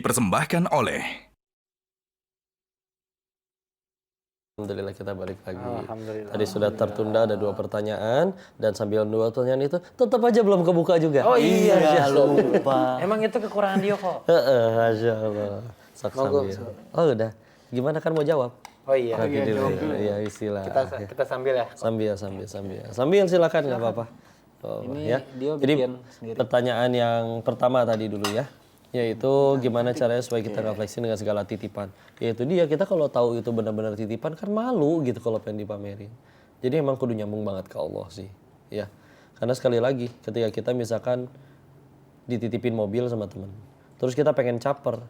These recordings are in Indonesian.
dipersembahkan oleh Alhamdulillah kita balik lagi. Alhamdulillah. Tadi sudah tertunda ada 2 pertanyaan dan sambil 2 pertanyaan itu tetap aja belum kebuka juga. Oh iya, lupa. Emang itu kekurangan dia kok. Masya Allah. Sambil. Oh udah. Gimana kan mau jawab? Oh iya. Iya istilah. Kita sambil ya. Sambil silakan nggak apa-apa. Ini dia Jadi bikin sendiri. pertanyaan yang pertama tadi dulu ya. Yaitu gimana caranya supaya kita nggak flexing dengan segala titipan. Yaitu dia, kita kalau tahu itu benar-benar titipan kan malu gitu kalau pengen dipamerin. Jadi emang kudu nyambung banget ke Allah sih. Ya. Karena sekali lagi ketika kita misalkan dititipin mobil sama teman, terus kita pengen caper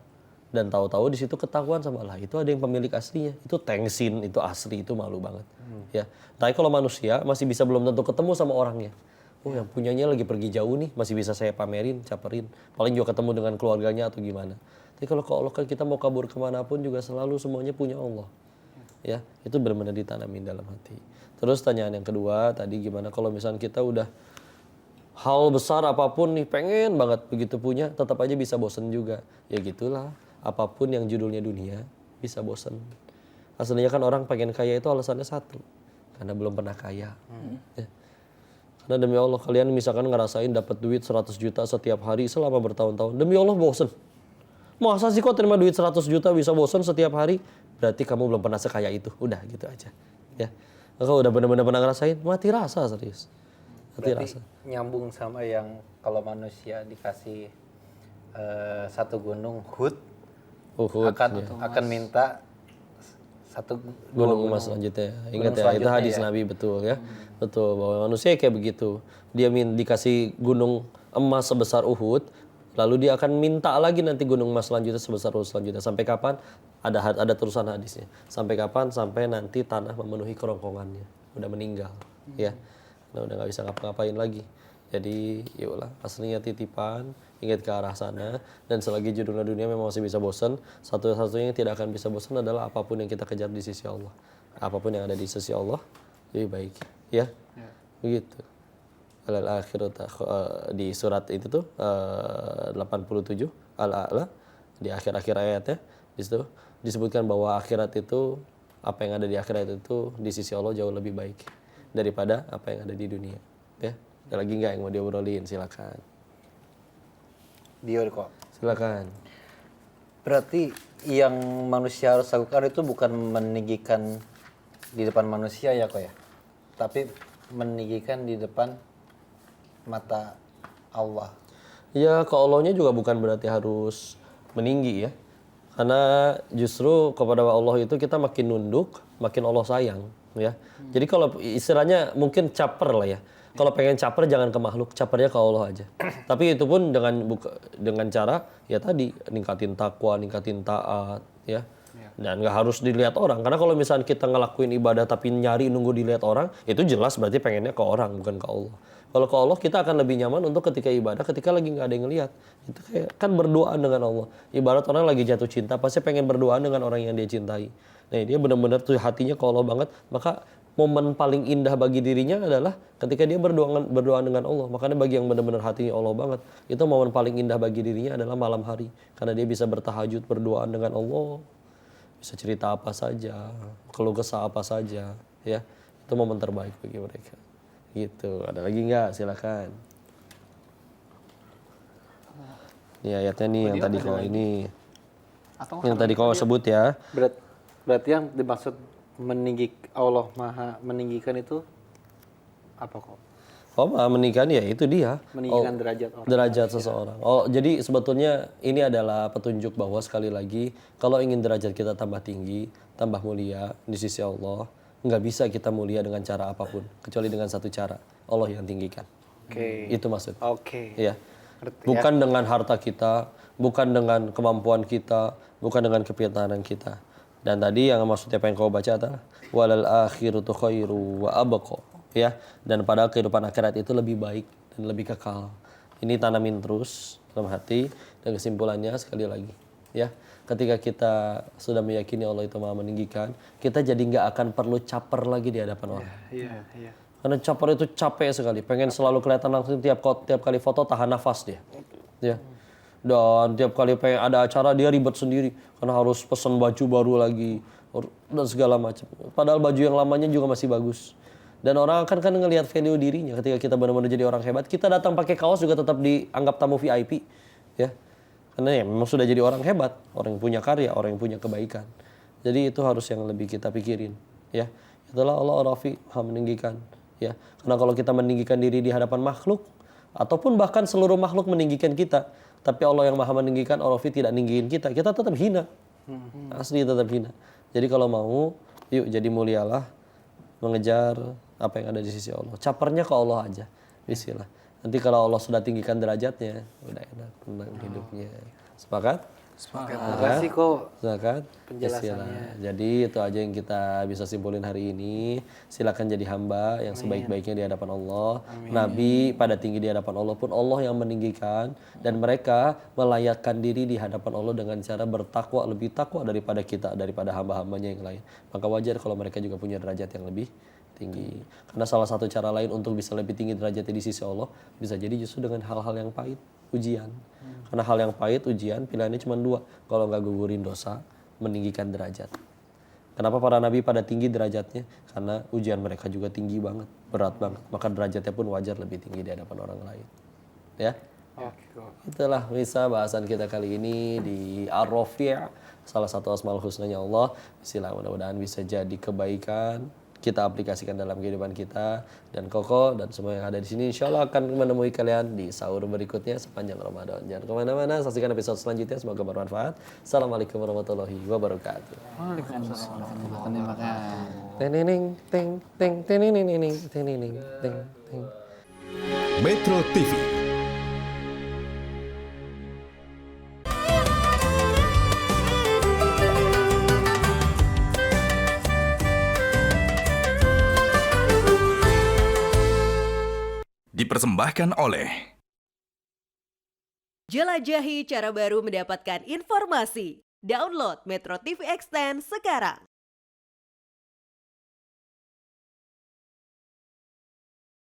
dan tahu-tahu di situ ketahuan sama Allah, itu ada yang pemilik aslinya, itu tengsin, itu asli, itu malu banget. Ya. Tapi kalau manusia masih bisa belum tentu ketemu sama orangnya. Oh yang punyanya lagi pergi jauh nih, masih bisa saya pamerin, caperin. Paling juga ketemu dengan keluarganya atau gimana. Tapi kalau ke Allah kan kita mau kabur kemanapun juga selalu semuanya punya Allah. Ya, itu benar-benar ditanamin dalam hati. Terus tanyaan yang kedua tadi gimana kalau misalnya kita udah hal besar apapun nih pengen banget begitu punya, tetap aja bisa bosen juga. Ya gitulah, apapun yang judulnya dunia bisa bosen. Aslinya kan orang pengen kaya itu alasannya satu, karena belum pernah kaya. Ya. Karena demi Allah kalian misalkan ngerasain dapat duit 100 juta setiap hari selama bertahun-tahun. Demi Allah bosen. Masa sih kok terima duit 100 juta bisa bosen setiap hari? Berarti kamu belum pernah sekaya itu. Udah gitu aja. Ya. Kalau udah benar-benar pernah ngerasain, mati rasa serius. Mati Berarti rasa. nyambung sama yang kalau manusia dikasih satu gunung Hud, akan minta satu Gunung emas selanjutnya. Ingat ya, itu hadis Nabi betul ya. Betul, bahwa manusia kayak begitu. Dia dikasih gunung emas sebesar Uhud, lalu dia akan minta lagi nanti gunung emas selanjutnya sebesar Uhud selanjutnya. Sampai kapan? Ada terusan hadisnya. Sampai kapan? Sampai nanti tanah memenuhi kerongkongannya. Udah meninggal, ya. Nah, udah nggak bisa ngapa-ngapain lagi. Jadi, yaulah, aslinya titipan, ingat ke arah sana. Dan selagi judulnya dunia memang masih bisa bosan, satu-satunya yang tidak akan bisa bosan adalah apapun yang kita kejar di sisi Allah. Apapun yang ada di sisi Allah, lebih baik. Ya, begitu. Al-akhirat di surat itu tuh 87 Al-A'la di akhir-akhir ayatnya di situ disebutkan bahwa akhirat itu, apa yang ada di akhirat itu di sisi Allah jauh lebih baik daripada apa yang ada di dunia. Ya, ada lagi nggak yang mau diobrolin? Silakan. Dio kok. Silakan. Berarti yang manusia harus lakukan itu bukan meninggikan di depan manusia ya kok ya, tapi meninggikan di depan mata Allah. Ya, ke Allahnya juga bukan berarti harus meninggi ya. Karena justru kepada Allah itu kita makin nunduk, makin Allah sayang ya. Jadi kalau istilahnya mungkin caper lah ya. Kalau pengen caper jangan ke makhluk, capernya ke Allah aja. Tapi itu pun dengan cara ya tadi ningkatin takwa, ningkatin taat ya. Dan nggak harus dilihat orang. Karena kalau misalnya kita ngelakuin ibadah tapi nyari nunggu dilihat orang, itu jelas berarti pengennya ke orang bukan ke Allah. Kalau ke Allah kita akan lebih nyaman untuk ketika ibadah, ketika lagi nggak ada yang ngelihat. Itu kayak kan berdoa dengan Allah. Ibarat orang lagi jatuh cinta, pasti pengen berdoa dengan orang yang dia cintai. Nah dia benar-benar tuh hatinya ke Allah banget. Maka momen paling indah bagi dirinya adalah ketika dia berdoa dengan Allah. Makanya bagi yang benar-benar hatinya Allah banget, itu momen paling indah bagi dirinya adalah malam hari. Karena dia bisa bertahajud berdoa dengan Allah. Bisa cerita apa saja, keluh kesah apa saja, ya. Itu momen terbaik bagi mereka. Gitu. Ada lagi nggak? Silakan. Ini ayatnya nih yang tadi kau ini. Yang tadi kau sebut ya. Berarti yang dimaksud Allah maha meninggikan itu apa kok? Oh, meninggikan ya itu dia. Meninggikan derajat orang. Derajat seseorang. Oh, jadi sebetulnya ini adalah petunjuk bahwa sekali lagi kalau ingin derajat kita tambah tinggi, tambah mulia di sisi Allah, nggak bisa kita mulia dengan cara apapun kecuali dengan satu cara, Allah yang tinggikan. Oke. Itu maksud. Oke. Ya. Bukan dengan harta kita, bukan dengan kemampuan kita, bukan dengan kepintaran kita. Dan tadi yang maksudnya pengen kau baca adalah walal akhiratu khairu wa abqa, ya. Dan pada kehidupan akhirat itu lebih baik dan lebih kekal. Ini tanamin terus dalam hati, dan kesimpulannya sekali lagi, ya. Ketika kita sudah meyakini Allah itu Maha meninggikan, kita jadi nggak akan perlu caper lagi di hadapan orang. Iya. Karena caper itu capek sekali, pengen selalu kelihatan langsung tiap kali foto tahan nafas dia. Ya. Dan tiap kali pengen ada acara dia ribet sendiri karena harus pesan baju baru lagi dan segala macam. Padahal baju yang lamanya juga masih bagus. Dan orang akan kan ngelihat value dirinya ketika kita benar-benar jadi orang hebat. Kita datang pakai kaos juga tetap dianggap tamu VIP, ya. Karena ya memang sudah jadi orang hebat, orang yang punya karya, orang yang punya kebaikan. Jadi itu harus yang lebih kita pikirin, ya. Itulah Allah Rafi, Maha meninggikan, ya. Karena kalau kita meninggikan diri di hadapan makhluk ataupun bahkan seluruh makhluk meninggikan kita, tapi Allah yang Maha meninggikan, Allah Rafi tidak ninggiin kita tetap hina. Asli tetap hina. Jadi kalau mau, yuk jadi mulialah mengejar apa yang ada di sisi Allah. Capernya ke Allah aja. Bismillah. Nanti kalau Allah sudah tinggikan derajatnya, udah enak, tenang hidupnya. Sepakat? Sepakat. Makasih kok Sepakat? penjelasannya. Jadi itu aja yang kita bisa simpulin hari ini. Silakan jadi hamba yang sebaik-baiknya di hadapan Allah. Nabi pada tinggi di hadapan Allah pun Allah yang meninggikan. Dan mereka melayakkan diri di hadapan Allah dengan cara bertakwa, lebih takwa daripada kita, daripada hamba-hambanya yang lain. Maka wajar kalau mereka juga punya derajat yang lebih tinggi. Karena salah satu cara lain untuk bisa lebih tinggi derajatnya di sisi Allah bisa jadi justru dengan hal-hal yang pahit, ujian. Karena hal yang pahit, ujian, pilihannya cuma dua. Kalau nggak gugurin dosa, meninggikan derajat. Kenapa para nabi pada tinggi derajatnya? Karena ujian mereka juga tinggi banget, berat banget. Maka derajatnya pun wajar lebih tinggi di hadapan orang lain. Ya. Itulah bisa bahasan kita kali ini di Ar-Rafi', salah satu asmaul husnanya Allah. Bismillah, mudah-mudahan bisa jadi kebaikan kita aplikasikan dalam kehidupan kita, dan Koko dan semua yang ada di sini insya Allah akan menemui kalian di sahur berikutnya sepanjang Ramadan. Jangan kemana-mana, saksikan episode selanjutnya, semoga bermanfaat. Assalamualaikum warahmatullahi wabarakatuh. Waalaikumsalam warahmatullahi wabarakatuh. Teng teng teng teng teng teng teng. Metro TV. Dipersembahkan oleh Jelajahi cara baru mendapatkan informasi. Download Metro TV Extend sekarang.